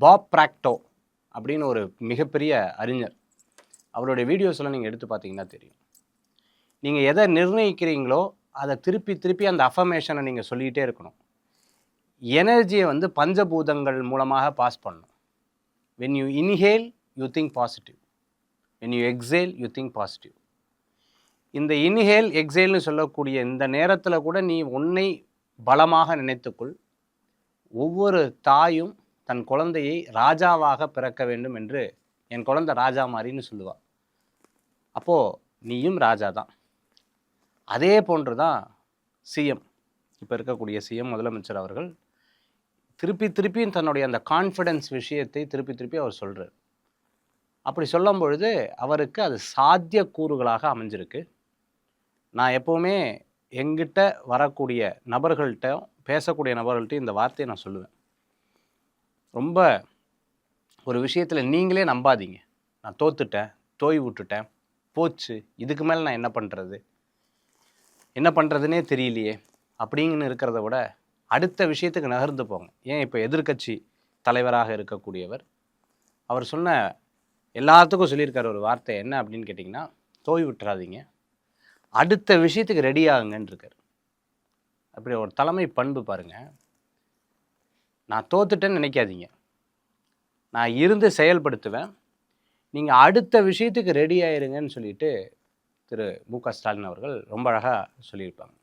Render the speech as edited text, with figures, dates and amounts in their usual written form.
Pop பிராக்டோ அப்படின்னு ஒரு மிகப்பெரிய அறிஞர். அவருடைய வீடியோஸ்லாம் நீங்கள் எடுத்து பார்த்தீங்கன்னா தெரியும். நீங்கள் எதை நிர்ணயிக்கிறீங்களோ அதை திருப்பி திருப்பி அந்த அஃபர்மேஷனை நீங்கள் சொல்லிக்கிட்டே இருக்கணும். எனர்ஜியை வந்து பஞ்சபூதங்கள் மூலமாக பாஸ் பண்ணணும். when you inhale you think positive, when you exhale you think positive. இந்த இன்ஹேல் எக்ஸேல்னு சொல்லக்கூடிய இந்த நேரத்தில் கூட நீ உன்னை பலமாக நினைத்துக்கொள். ஒவ்வொரு தாயும் தன் குழந்தையை ராஜாவாக பிறக்க வேண்டும் என்று, என் குழந்தை ராஜா மாதிரின்னு சொல்லுவாள். அப்போது நீயும் ராஜா தான். அதே போன்று தான் சிஎம், இப்போ இருக்கக்கூடிய சிஎம் முதலமைச்சர் அவர்கள் திருப்பி திருப்பியும் தன்னுடைய அந்த கான்ஃபிடென்ஸ் விஷயத்தை திருப்பி திருப்பி அவர் சொல்கிறார். அப்படி சொல்லும் பொழுது அவருக்கு அது சாத்திய கூறுகளாக அமைஞ்சிருக்கு. நான் எப்போவுமே எங்கிட்ட வரக்கூடிய நபர்கள்ட்ட, பேசக்கூடிய நபர்கள்ட்ட இந்த வார்த்தையை நான் சொல்லுவேன். ரொம்ப ஒரு விஷயத்தில் நீங்களே நம்பாதீங்க. நான் தோத்துட்டேன், தோய் விட்டுட்டேன், போச்சு, இதுக்கு மேலே நான் என்ன பண்ணுறதுனே தெரியலையே அப்படிங்கன்னு இருக்கிறத விட அடுத்த விஷயத்துக்கு நகர்ந்து போங்க. ஏன் இப்போ எதிர்க்கட்சி தலைவராக இருக்கக்கூடியவர் அவர் சொன்ன எல்லாத்துக்கும் சொல்லியிருக்கார் ஒரு வார்த்தை என்ன அப்படின்னு கேட்டிங்கன்னா, தோய் விட்டுறாதீங்க, அடுத்த விஷயத்துக்கு ரெடி ஆகுங்கன்னு இருக்கார். அப்படி ஒரு தலைமை பண்பு பாருங்கள். நான் தோத்துட்டேன்னு நினைக்காதீங்க, நான் இருந்து செயல்படுத்துவேன், நீங்கள் அடுத்த விஷயத்துக்கு ரெடி ஆயிருங்கன்னு சொல்லிட்டு திரு மு க ஸ்டாலின் அவர்கள் ரொம்ப அழகாக சொல்லியிருப்பாங்க.